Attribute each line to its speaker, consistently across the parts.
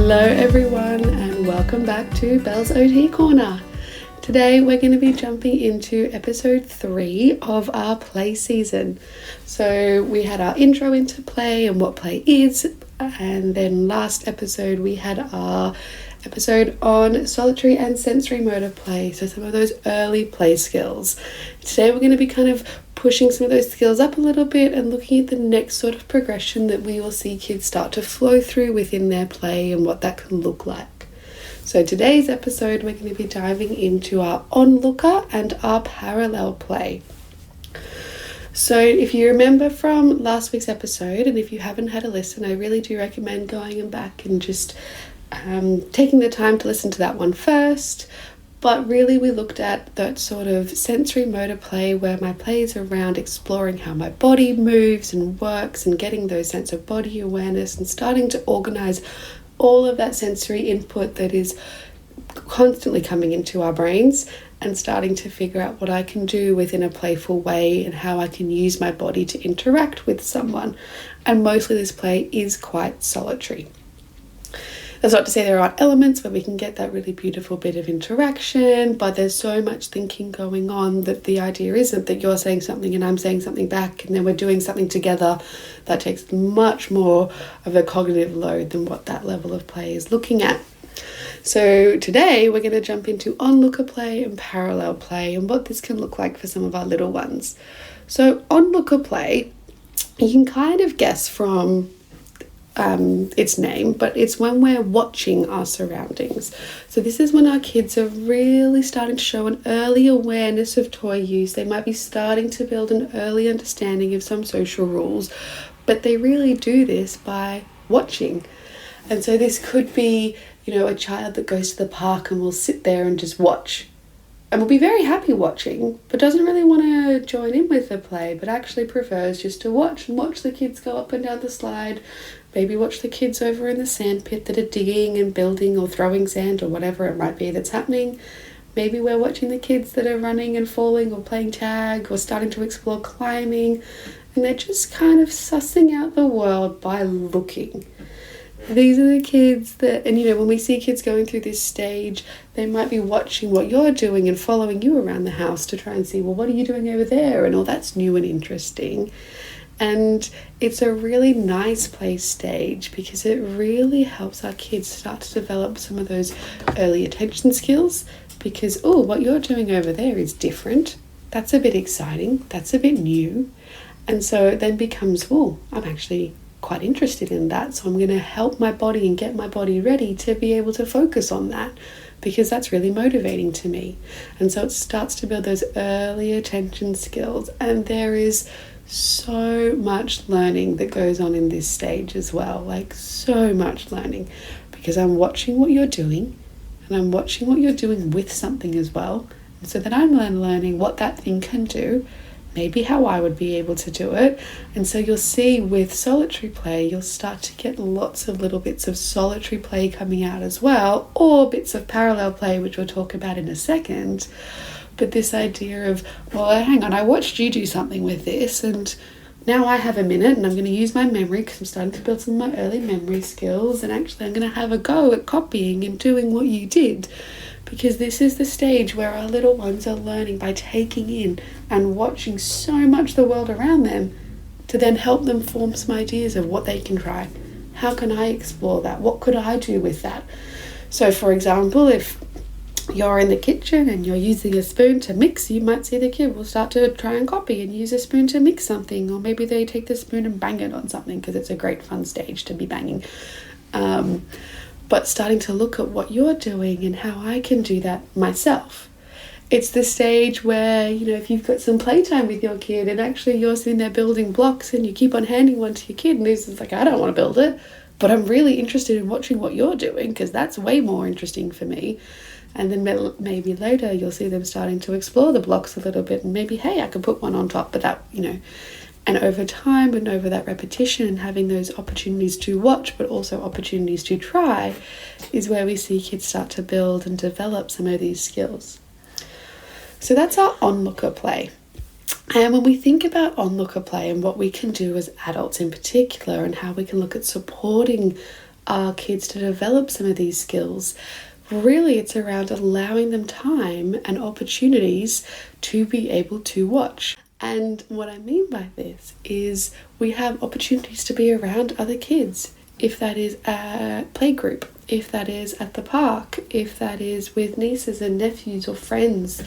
Speaker 1: Hello everyone and welcome back to Belle's OT Corner. Today we're going to be jumping into episode 3 of our play season. So we had our intro into play and what play is, and then last episode we had our episode on solitary and sensory motor play, so some of those early play skills. Today we're going to be kind of pushing some of those skills up a little bit and looking at the next sort of progression that we will see kids start to flow through within their play and what that can look like. So today's episode we're going to be diving into our onlooker and our parallel play. So if you remember from last week's episode, and if you haven't had a listen, I really do recommend going back and just taking the time to listen to that one first. But really we looked at that sort of sensory motor play where my play is around exploring how my body moves and works and getting those sense of body awareness and starting to organize all of that sensory input that is constantly coming into our brains and starting to figure out what I can do within a playful way and how I can use my body to interact with someone. And mostly this play is quite solitary. That's not to say there aren't elements where we can get that really beautiful bit of interaction, but there's so much thinking going on that the idea isn't that you're saying something and I'm saying something back and then we're doing something together. That takes much more of a cognitive load than what that level of play is looking at. So today we're going to jump into onlooker play and parallel play and what this can look like for some of our little ones. So onlooker play, you can kind of guess from its name, but it's when we're watching our surroundings. So this is when our kids are really starting to show an early awareness of toy use. They might be starting to build an early understanding of some social rules, but they really do this by watching. And so this could be, a child that goes to the park and will sit there and just watch and will be very happy watching, but doesn't really want to join in with the play, but actually prefers just to watch the kids go up and down the slide. Maybe watch the kids over in the sand pit that are digging and building or throwing sand or whatever it might be that's happening. Maybe we're watching the kids that are running and falling or playing tag or starting to explore climbing, and they're just kind of sussing out the world by looking. These are the kids that, and when we see kids going through this stage, they might be watching what you're doing and following you around the house to try and see, well, what are you doing over there? And that's new and interesting. And it's a really nice play stage because it really helps our kids start to develop some of those early attention skills because, what you're doing over there is different. That's a bit exciting. That's a bit new. And so it then becomes, I'm actually quite interested in that. So I'm going to help my body and get my body ready to be able to focus on that because that's really motivating to me. And so it starts to build those early attention skills. And there is so much learning that goes on in this stage as well, like so much learning, because I'm watching what you're doing and I'm watching what you're doing with something as well, and so then I'm learning what that thing can do, maybe how I would be able to do it. And so you'll see with solitary play you'll start to get lots of little bits of solitary play coming out as well, or bits of parallel play, which we'll talk about in a second. But this idea of, hang on, I watched you do something with this and now I have a minute and I'm going to use my memory because I'm starting to build some of my early memory skills, and actually I'm going to have a go at copying and doing what you did, because this is the stage where our little ones are learning by taking in and watching so much the world around them to then help them form some ideas of what they can try. How can I explore that? What could I do with that? So for example, if you're in the kitchen and you're using a spoon to mix, you might see the kid will start to try and copy and use a spoon to mix something, or maybe they take the spoon and bang it on something because it's a great fun stage to be banging. But starting to look at what you're doing and how I can do that myself. It's the stage where, if you've got some playtime with your kid and actually you're sitting there building blocks and you keep on handing one to your kid and he's like, I don't want to build it, but I'm really interested in watching what you're doing because that's way more interesting for me. And then maybe later you'll see them starting to explore the blocks a little bit and maybe, hey, I can put one on top, but that, and over time and over that repetition and having those opportunities to watch but also opportunities to try is where we see kids start to build and develop some of these skills. So that's our onlooker play. And when we think about onlooker play and what we can do as adults in particular and how we can look at supporting our kids to develop some of these skills. Really, it's around allowing them time and opportunities to be able to watch. And what I mean by this is we have opportunities to be around other kids, if that is a playgroup, if that is at the park, if that is with nieces and nephews or friends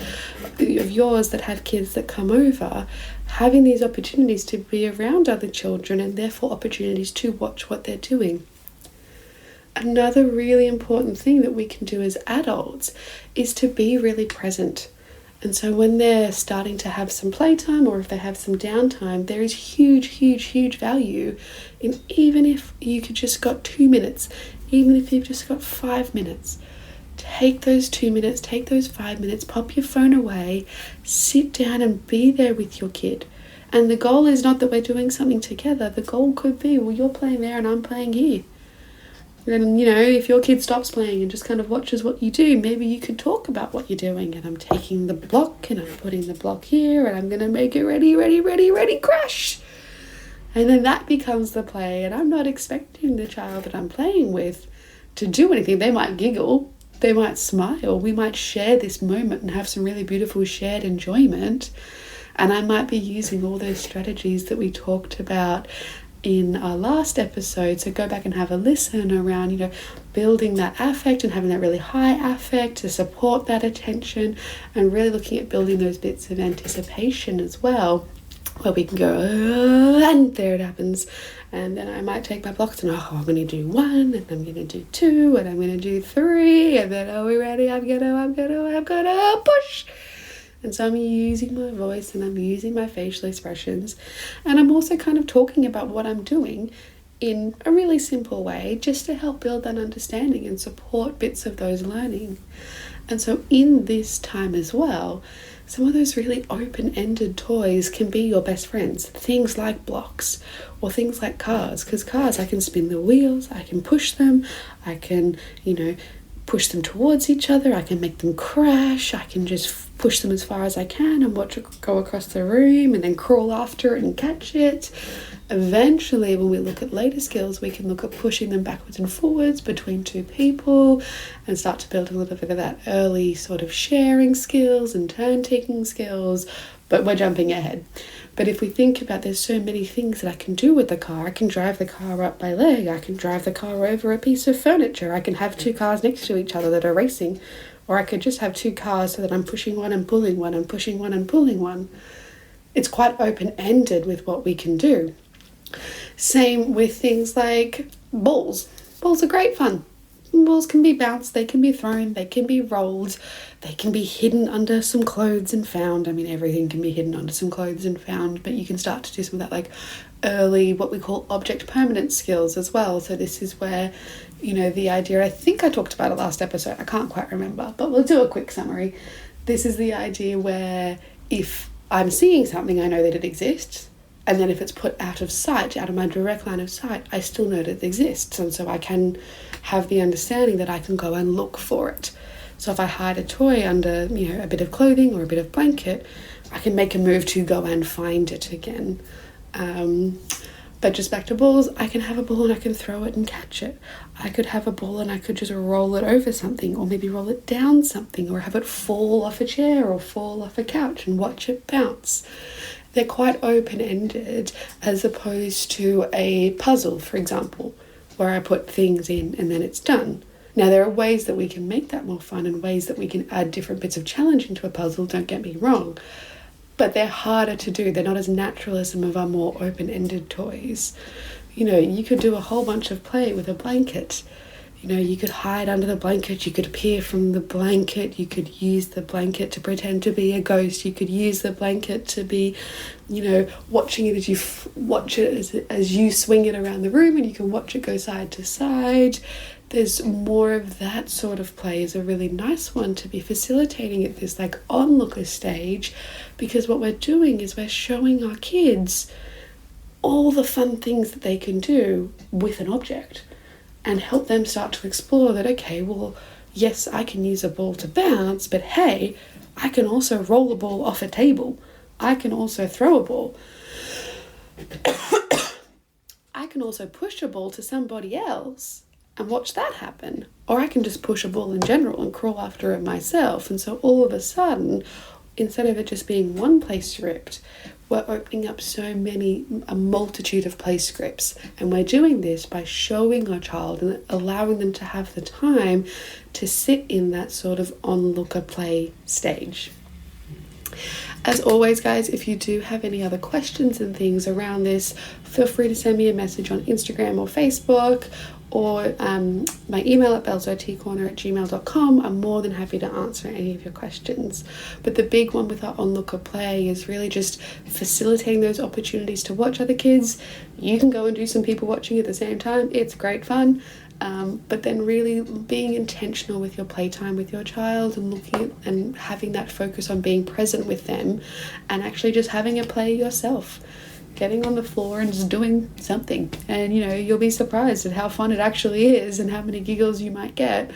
Speaker 1: of yours that have kids that come over, having these opportunities to be around other children and therefore opportunities to watch what they're doing. Another really important thing that we can do as adults is to be really present. And so when they're starting to have some playtime or if they have some downtime, there is huge value in, even if you could just got 2 minutes, even if you've just got 5 minutes, take those 2 minutes, take those 5 minutes, pop your phone away, sit down and be there with your kid. And the goal is not that we're doing something together. The goal could be, well, you're playing there and I'm playing here. And, if your kid stops playing and just kind of watches what you do, maybe you could talk about what you're doing. And I'm taking the block and I'm putting the block here and I'm going to make it ready, crash. And then that becomes the play. And I'm not expecting the child that I'm playing with to do anything. They might giggle, they might smile, we might share this moment and have some really beautiful shared enjoyment. And I might be using all those strategies that we talked about in our last episode, so go back and have a listen around, building that affect and having that really high affect to support that attention, and really looking at building those bits of anticipation as well, where we can go, and there it happens. And then I might take my blocks and I'm going to do 1, and I'm going to do 2, and I'm going to do 3, and then are we ready? I'm gonna push. And so I'm using my voice and I'm using my facial expressions, and I'm also kind of talking about what I'm doing in a really simple way, just to help build that understanding and support bits of those learning. And so in this time as well, some of those really open-ended toys can be your best friends. Things like blocks or things like cars, because cars, I can spin the wheels, I can push them, I can, push them towards each other, I can make them crash, I can just push them as far as I can and watch it go across the room and then crawl after it and catch it. Eventually, when we look at later skills, we can look at pushing them backwards and forwards between 2 people and start to build a little bit of that early sort of sharing skills and turn-taking skills, but we're jumping ahead. But if we think about, there's so many things that I can do with the car. I can drive the car up by leg. I can drive the car over a piece of furniture. I can have 2 cars next to each other that are racing. Or I could just have 2 cars so that I'm pushing one and pulling one and pushing one and pulling one. It's quite open-ended with what we can do. Same with things like balls. Balls are great fun. Balls can be bounced, they can be thrown, they can be rolled, they can be hidden under some clothes and found. I mean, everything can be hidden under some clothes and found, but you can start to do some of that early, what we call object permanence skills as well. So this is where, the idea, I think I talked about it last episode, I can't quite remember, but we'll do a quick summary. This is the idea where if I'm seeing something, I know that it exists. And then if it's put out of sight, out of my direct line of sight, I still know that it exists. And so I can have the understanding that I can go and look for it. So if I hide a toy under, a bit of clothing or a bit of blanket, I can make a move to go and find it again. But just back to balls, I can have a ball and I can throw it and catch it. I could have a ball and I could just roll it over something, or maybe roll it down something, or have it fall off a chair or fall off a couch and watch it bounce. They're quite open-ended, as opposed to a puzzle, for example, where I put things in and then it's done. Now, there are ways that we can make that more fun and ways that we can add different bits of challenge into a puzzle, don't get me wrong. But they're harder to do. They're not as natural as some of our more open-ended toys. You could do a whole bunch of play with a blanket. You could hide under the blanket, you could appear from the blanket, you could use the blanket to pretend to be a ghost, you could use the blanket to be, watching it as you watch it as you swing it around the room, and you can watch it go side to side. There's more of that sort of play is a really nice one to be facilitating at this onlooker stage, because what we're doing is we're showing our kids all the fun things that they can do with an object. And help them start to explore that, okay, well, yes, I can use a ball to bounce, but hey, I can also roll a ball off a table. I can also throw a ball. I can also push a ball to somebody else and watch that happen. Or I can just push a ball in general and crawl after it myself. And so all of a sudden, instead of it just being one play script, we're opening up a multitude of play scripts. And we're doing this by showing our child and allowing them to have the time to sit in that sort of onlooker play stage. As always, guys, if you do have any other questions and things around this, feel free to send me a message on Instagram or Facebook, or my email at bellsotcorner@gmail.com. I'm more than happy to answer any of your questions. But the big one with our onlooker play is really just facilitating those opportunities to watch other kids. You can go and do some people watching at the same time. It's great fun. But then really being intentional with your playtime with your child and looking at and having that focus on being present with them, and actually just having a play yourself. Getting on the floor and just doing something, and you'll be surprised at how fun it actually is and how many giggles you might get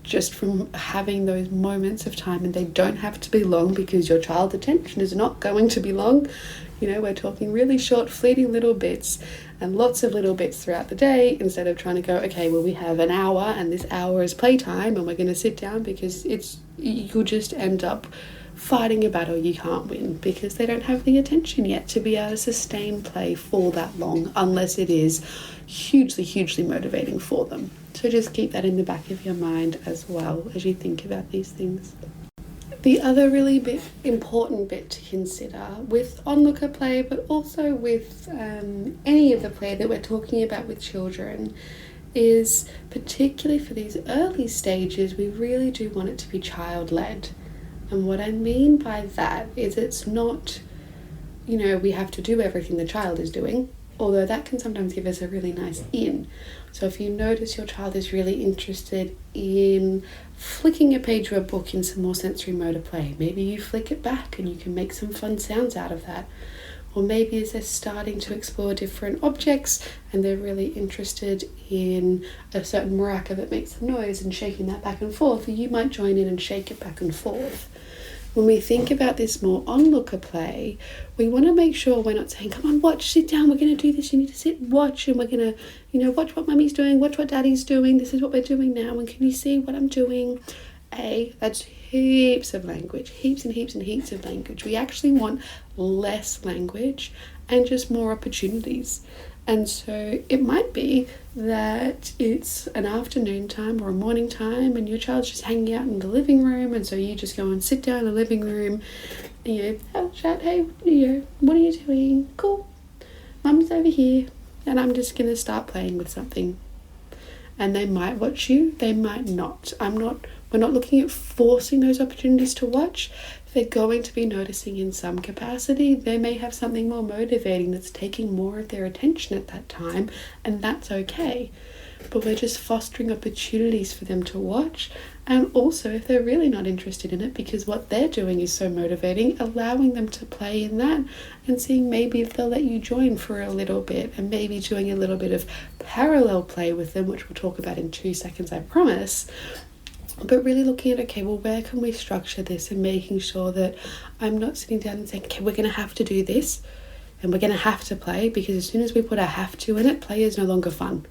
Speaker 1: just from having those moments of time. And they don't have to be long, because your child's attention is not going to be long. We're talking really short, fleeting little bits, and lots of little bits throughout the day, instead of trying to go, okay, well, we have an hour and this hour is playtime and we're going to sit down, because you'll just end up fighting a battle you can't win, because they don't have the attention yet to be able to sustain play for that long, unless it is hugely, hugely motivating for them. So just keep that in the back of your mind as well as you think about these things. The other really important bit to consider with onlooker play, but also with any of the play that we're talking about with children, is particularly for these early stages, we really do want it to be child-led. And what I mean by that is it's not, we have to do everything the child is doing, although that can sometimes give us a really nice in. So if you notice your child is really interested in flicking a page of a book in some more sensory motor play, maybe you flick it back and you can make some fun sounds out of that. Or maybe as they're starting to explore different objects and they're really interested in a certain maraca that makes a noise and shaking that back and forth, you might join in and shake it back and forth. When we think about this more onlooker play, we want to make sure we're not saying, come on, watch, sit down, we're going to do this, you need to sit and watch, and we're going to, watch what mummy's doing, watch what daddy's doing, this is what we're doing now, and can you see what I'm doing? That's heaps of language, heaps and heaps and heaps of language. We actually want less language and just more opportunities. And so it might be that it's an afternoon time or a morning time and your child's just hanging out in the living room, and so you just go and sit down in the living room and they'll shout, hey, what are you doing? Cool, Mum's over here, and I'm just going to start playing with something. And they might watch you, they might not. We're not looking at forcing those opportunities to watch. They're going to be noticing in some capacity. They may have something more motivating that's taking more of their attention at that time, and that's okay. But we're just fostering opportunities for them to watch, and also if they're really not interested in it because what they're doing is so motivating, allowing them to play in that and seeing maybe if they'll let you join for a little bit, and maybe doing a little bit of parallel play with them, which we'll talk about in 2 seconds, I promise. But really looking at, okay, well, where can we structure this, and making sure that I'm not sitting down and saying, okay, we're going to have to do this and we're going to have to play, because as soon as we put a have to in it, play is no longer fun.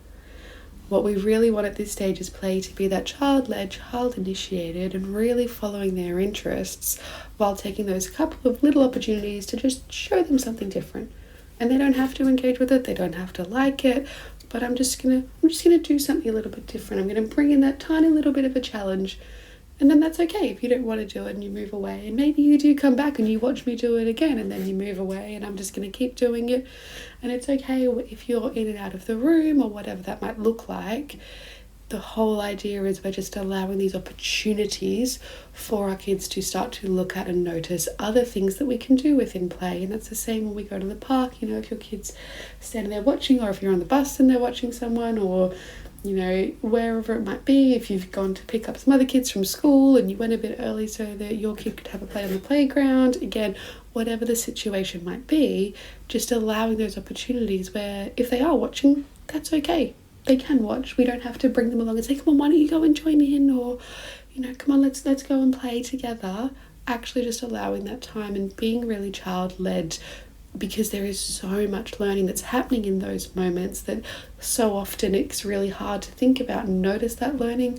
Speaker 1: What we really want at this stage is play to be that child-led, child-initiated, and really following their interests while taking those couple of little opportunities to just show them something different. And they don't have to engage with it, they don't have to like it, but I'm just gonna do something a little bit different. I'm gonna bring in that tiny little bit of a challenge, and then that's okay if you don't want to do it and you move away. And maybe you do come back and you watch me do it again, and then you move away, and I'm just gonna keep doing it. And it's okay if you're in and out of the room or whatever that might look like. The whole idea is we're just allowing these opportunities for our kids to start to look at and notice other things that we can do within play. And that's the same when we go to the park, if your kid's standing there watching, or if you're on the bus and they're watching someone, or wherever it might be, if you've gone to pick up some other kids from school and you went a bit early so that your kid could have a play on the playground. Again, whatever the situation might be, just allowing those opportunities where if they are watching, that's okay. They can watch. We don't have to bring them along and say, come on, why don't you go and join in, or come on, let's go and play together. Actually just allowing that time and being really child-led because there is so much learning that's happening in those moments that so often it's really hard to think about and notice that learning.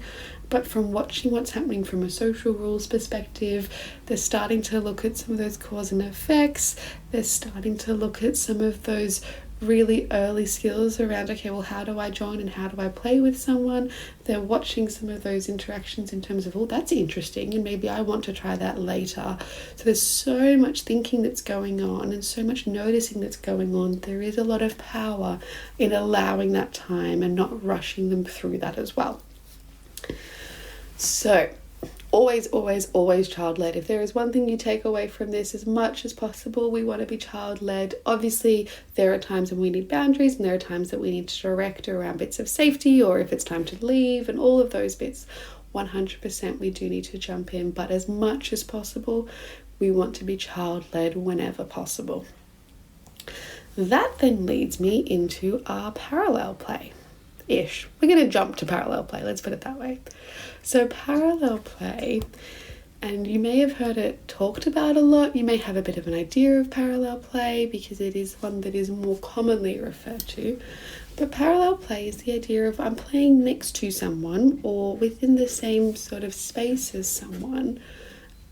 Speaker 1: But from watching what's happening from a social rules perspective, they're starting to look at some of those cause and effects. They're starting to look at some of those really early skills around, okay, well, how do I join and how do I play with someone? They're watching some of those interactions in terms of, oh, that's interesting, and maybe I want to try that later. So there's so much thinking that's going on and so much noticing that's going on. There is a lot of power in allowing that time and not rushing them through that as well. So always, always, always child-led. If there is one thing you take away from this, as much as possible, we want to be child-led. Obviously, there are times when we need boundaries and there are times that we need to direct around bits of safety or if it's time to leave and all of those bits. 100% we do need to jump in, but as much as possible, we want to be child-led whenever possible. That then leads me into our parallel play. Ish. We're going to jump to parallel play, let's put it that way. So parallel play, and you may have heard it talked about a lot. You may have a bit of an idea of parallel play because it is one that is more commonly referred to. But parallel play is the idea of I'm playing next to someone or within the same sort of space as someone,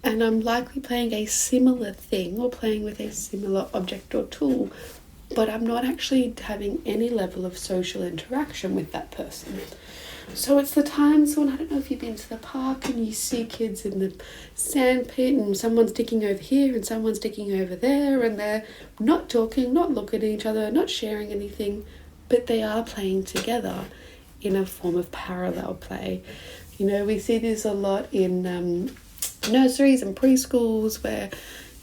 Speaker 1: and I'm likely playing a similar thing or playing with a similar object or tool, but I'm not actually having any level of social interaction with that person. So it's the times when, I don't know if you've been to the park and you see kids in the sand pit and someone's digging over here and someone's digging over there and they're not talking, not looking at each other, not sharing anything, but they are playing together in a form of parallel play. You know, we see this a lot in nurseries and preschools where,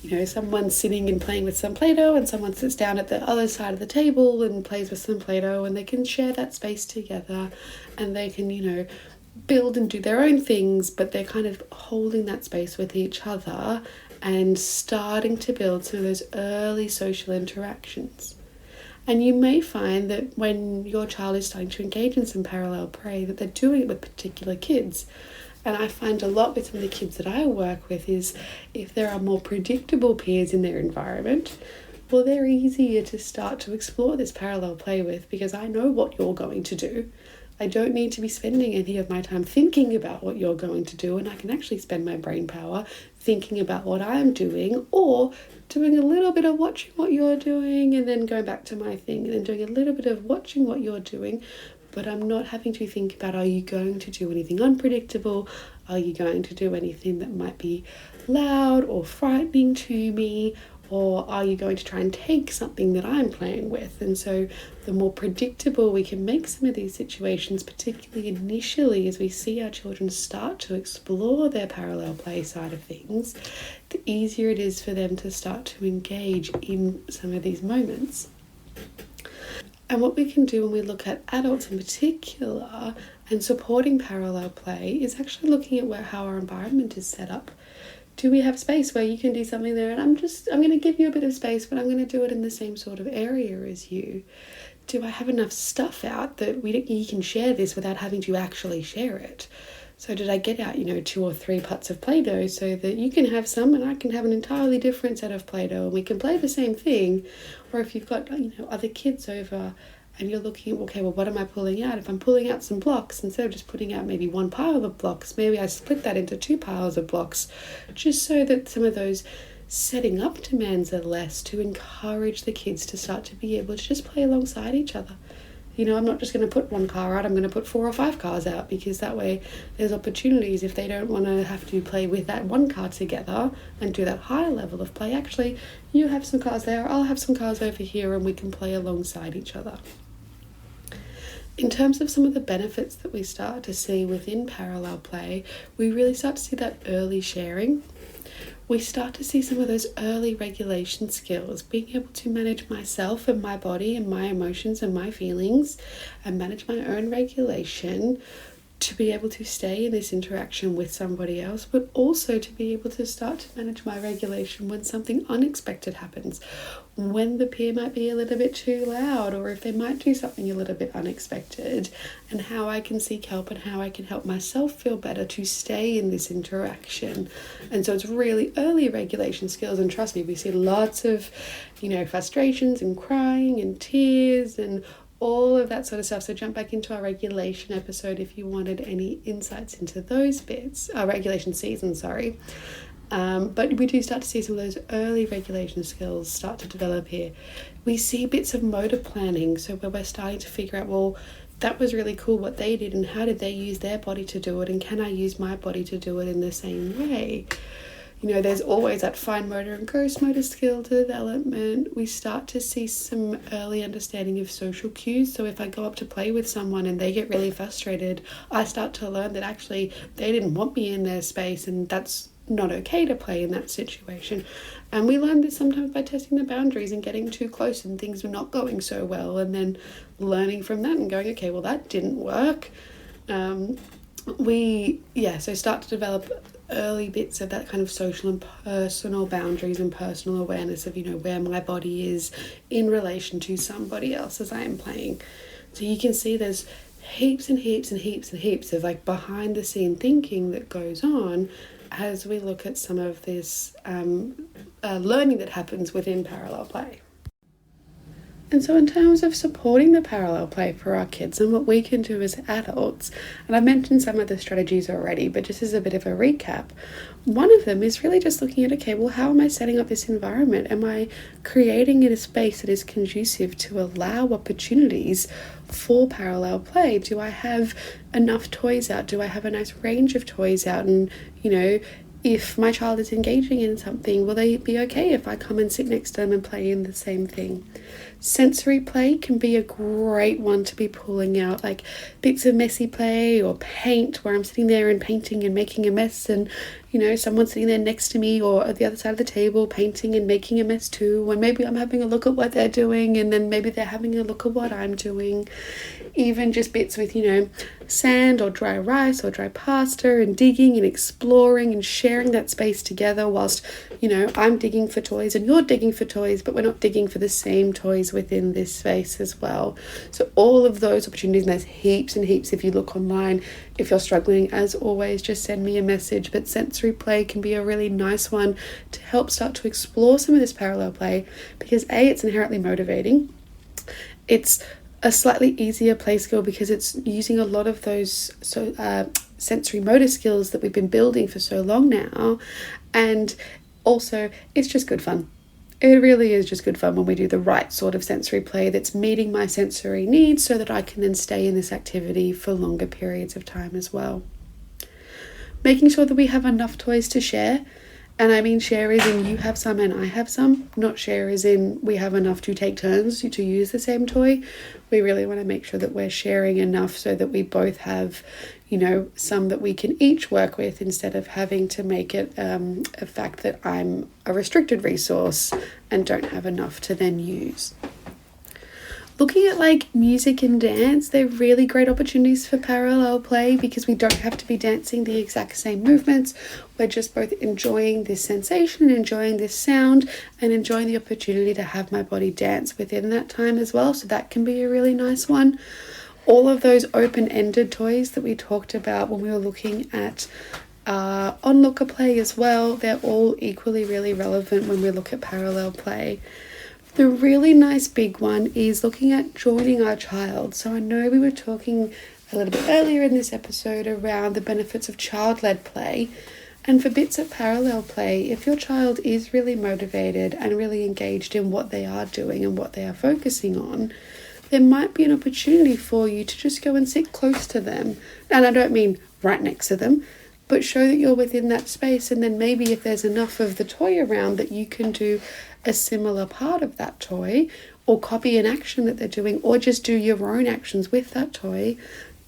Speaker 1: you know, someone's sitting and playing with some Play-Doh and someone sits down at the other side of the table and plays with some Play-Doh, and they can share that space together and they can, you know, build and do their own things, but they're kind of holding that space with each other and starting to build some of those early social interactions. And you may find that when your child is starting to engage in some parallel play, that they're doing it with particular kids. And I find a lot with some of the kids that I work with is if there are more predictable peers in their environment, well, they're easier to start to explore this parallel play with because I know what you're going to do. I don't need to be spending any of my time thinking about what you're going to do, and I can actually spend my brain power thinking about what I'm doing or doing a little bit of watching what you're doing and then going back to my thing and then doing a little bit of watching what you're doing. But I'm not having to think about, are you going to do anything unpredictable? Are you going to do anything that might be loud or frightening to me? Or are you going to try and take something that I'm playing with? And so the more predictable we can make some of these situations, particularly initially as we see our children start to explore their parallel play side of things, the easier it is for them to start to engage in some of these moments. And what we can do when we look at adults in particular and supporting parallel play is actually looking at how our environment is set up. Do we have space where you can do something there and I'm going to give you a bit of space, but I'm going to do it in the same sort of area as you? Do I have enough stuff out that you can share this without having to actually share it? So did I get out, 2 or 3 pots of Play-Doh so that you can have some and I can have an entirely different set of Play-Doh and we can play the same thing? Or if you've got, other kids over and you're looking at, okay, well, what am I pulling out? If I'm pulling out some blocks, instead of just putting out maybe one pile of blocks, maybe I split that into 2 piles of blocks, just so that some of those setting up demands are less, to encourage the kids to start to be able to just play alongside each other. I'm not just going to put 1 car out, I'm going to put 4 or 5 cars out, because that way there's opportunities if they don't want to have to play with that 1 car together and do that higher level of play. Actually, you have some cars there, I'll have some cars over here, and we can play alongside each other. In terms of some of the benefits that we start to see within parallel play, we really start to see that early sharing. We start to see some of those early regulation skills, being able to manage myself and my body and my emotions and my feelings and manage my own regulation to be able to stay in this interaction with somebody else, but also to be able to start to manage my regulation when something unexpected happens, when the peer might be a little bit too loud, or if they might do something a little bit unexpected, and how I can seek help and how I can help myself feel better to stay in this interaction. And so it's really early regulation skills, and trust me, we see lots of, frustrations and crying and tears and all of that sort of stuff. So jump back into our regulation episode if you wanted any insights into those bits, our regulation season, sorry. But we do start to see some of those early regulation skills start to develop here. We see bits of motor planning, so where we're starting to figure out, well, that was really cool what they did, and how did they use their body to do it, and can I use my body to do it in the same way? There's always that fine motor and gross motor skill development. We start to see some early understanding of social cues. So if I go up to play with someone and they get really frustrated, I start to learn that actually they didn't want me in their space, and that's not okay to play in that situation. And we learn this sometimes by testing the boundaries and getting too close and things were not going so well, and then learning from that and going, okay, well, that didn't work. So start to develop early bits of that kind of social and personal boundaries and personal awareness of, where my body is in relation to somebody else as I am playing. So you can see there's heaps and heaps and heaps and heaps of like behind the scene thinking that goes on as we look at some of this learning that happens within parallel play. And so in terms of supporting the parallel play for our kids and what we can do as adults, and I've mentioned some of the strategies already, but just as a bit of a recap, one of them is really just looking at, okay, well, how am I setting up this environment? Am I creating a space that is conducive to allow opportunities for parallel play? Do I have enough toys out? Do I have a nice range of toys out? And, if my child is engaging in something, will they be okay if I come and sit next to them and play in the same thing? Sensory play can be a great one to be pulling out, like bits of messy play or paint, where I'm sitting there and painting and making a mess, and someone's sitting there next to me or at the other side of the table painting and making a mess too, and maybe I'm having a look at what they're doing, and then maybe they're having a look at what I'm doing. Even just bits with sand or dry rice or dry pasta, and digging and exploring and sharing that space together whilst I'm digging for toys and you're digging for toys, but we're not digging for the same toys within this space as well. So all of those opportunities, and there's heaps and heaps if you look online. If you're struggling, as always, just send me a message. But sensory play can be a really nice one to help start to explore some of this parallel play, because it's inherently motivating. It's a slightly easier play skill because it's using a lot of those sensory motor skills that we've been building for so long now, and also it's just good fun. It really is just good fun when we do the right sort of sensory play that's meeting my sensory needs so that I can then stay in this activity for longer periods of time as well. Making sure that we have enough toys to share. And I mean share as in you have some and I have some, not share as in we have enough to take turns to use the same toy. We really want to make sure that we're sharing enough so that we both have, some that we can each work with, instead of having to make it a fact that I'm a restricted resource and don't have enough to then use. Looking at like music and dance, they're really great opportunities for parallel play because we don't have to be dancing the exact same movements. We're just both enjoying this sensation and enjoying this sound and enjoying the opportunity to have my body dance within that time as well. So that can be a really nice one. All of those open-ended toys that we talked about when we were looking at Onlooker play as well, they're all equally really relevant when we look at parallel play. The really nice big one is looking at joining our child. So I know we were talking a little bit earlier in this episode around the benefits of child-led play. And for bits of parallel play, if your child is really motivated and really engaged in what they are doing and what they are focusing on, there might be an opportunity for you to just go and sit close to them. And I don't mean right next to them, but show that you're within that space, and then maybe if there's enough of the toy around that you can do a similar part of that toy, or copy an action that they're doing, or just do your own actions with that toy.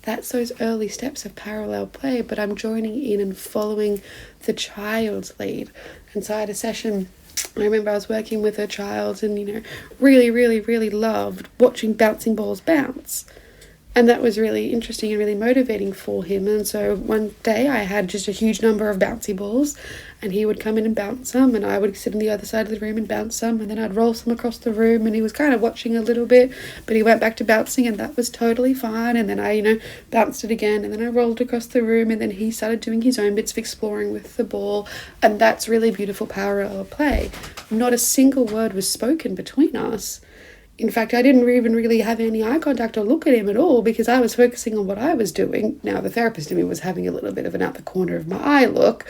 Speaker 1: That's those early steps of parallel play, but I'm joining in and following the child's lead. And so I had a session, I remember I was working with a child and, really, really, really loved watching bouncing balls bounce. And that was really interesting and really motivating for him. And so one day I had just a huge number of bouncy balls, and he would come in and bounce some, and I would sit on the other side of the room and bounce some, and then I'd roll some across the room, and he was kind of watching a little bit, but he went back to bouncing, and that was totally fine. And then I, bounced it again, and then I rolled across the room, and then he started doing his own bits of exploring with the ball. And that's really beautiful parallel play. Not a single word was spoken between us. In fact, I didn't even really have any eye contact or look at him at all, because I was focusing on what I was doing. Now, the therapist in me was having a little bit of an out the corner of my eye look,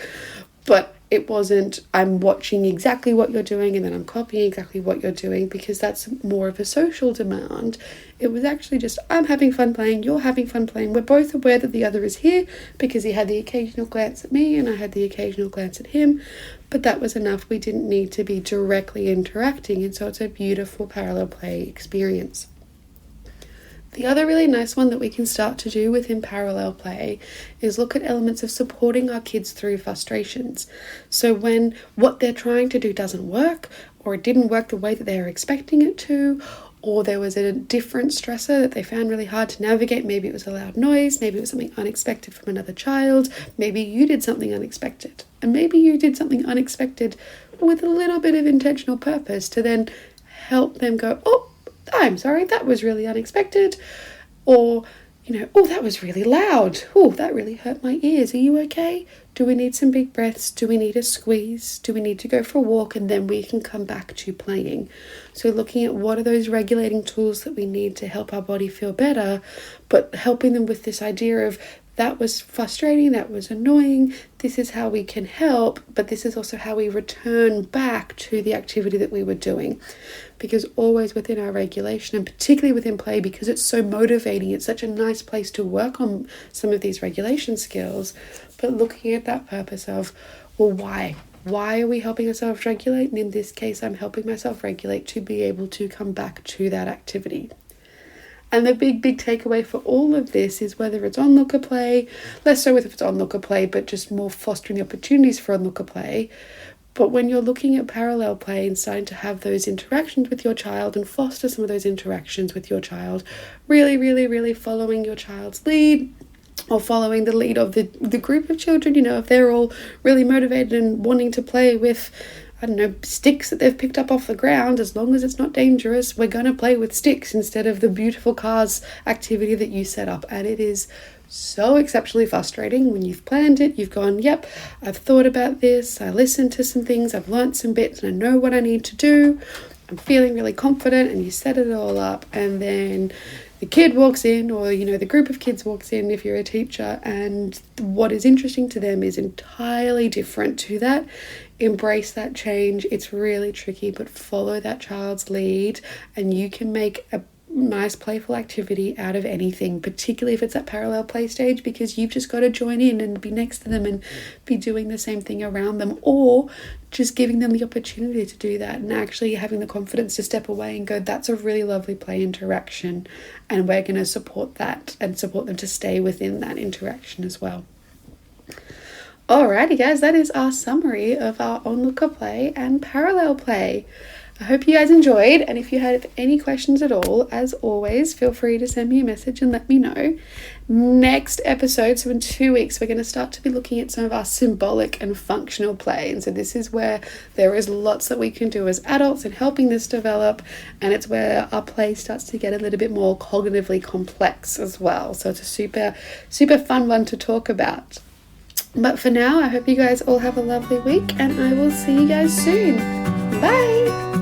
Speaker 1: but it wasn't, I'm watching exactly what you're doing and then I'm copying exactly what you're doing, because that's more of a social demand. It was actually just, I'm having fun playing, you're having fun playing. We're both aware that the other is here, because he had the occasional glance at me and I had the occasional glance at him. But that was enough. We didn't need to be directly interacting. And so it's a beautiful parallel play experience. The other really nice one that we can start to do within parallel play is look at elements of supporting our kids through frustrations. So when what they're trying to do doesn't work, or it didn't work the way that they were expecting it to, or there was a different stressor that they found really hard to navigate. Maybe it was a loud noise, maybe it was something unexpected from another child, maybe you did something unexpected, and maybe you did something unexpected with a little bit of intentional purpose to then help them go, oh, I'm sorry, that was really unexpected. Or, oh, that was really loud. Oh, that really hurt my ears. Are you okay? Do we need some big breaths? Do we need a squeeze? Do we need to go for a walk? And then we can come back to playing. So looking at what are those regulating tools that we need to help our body feel better, but helping them with this idea of, that was frustrating, that was annoying, this is how we can help, but this is also how we return back to the activity that we were doing. Because always within our regulation, and particularly within play, because it's so motivating, it's such a nice place to work on some of these regulation skills, but looking at that purpose of, well, why? Why are we helping ourselves regulate? And in this case, I'm helping myself regulate to be able to come back to that activity. And the big takeaway for all of this is, whether it's onlooker play, less so if it's onlooker play, but just more fostering the opportunities for onlooker play. But when you're looking at parallel play and starting to have those interactions with your child and foster some of those interactions with your child, really, really, really following your child's lead, or following the lead of the group of children, if they're all really motivated and wanting to play with, sticks that they've picked up off the ground, as long as it's not dangerous, we're going to play with sticks instead of the beautiful cars activity that you set up. And it is so exceptionally frustrating when you've planned it, you've gone, yep, I've thought about this, I listened to some things, I've learnt some bits, and I know what I need to do, I'm feeling really confident, and you set it all up, and then the kid walks in, or the group of kids walks in if you're a teacher, and what is interesting to them is entirely different to that. Embrace that change. It's really tricky, but follow that child's lead, and you can make a nice playful activity out of anything, particularly if it's at parallel play stage, because you've just got to join in and be next to them and be doing the same thing around them, or just giving them the opportunity to do that and actually having the confidence to step away and go, that's a really lovely play interaction, and we're going to support that and support them to stay within that interaction as well. Alrighty guys, that is our summary of our onlooker play and parallel play. I hope you guys enjoyed, and if you have any questions at all, as always, feel free to send me a message and let me know. Next episode, so in 2 weeks, we're going to start to be looking at some of our symbolic and functional play. And so this is where there is lots that we can do as adults in helping this develop, and it's where our play starts to get a little bit more cognitively complex as well. So it's a super, super fun one to talk about. But for now, I hope you guys all have a lovely week, and I will see you guys soon. Bye!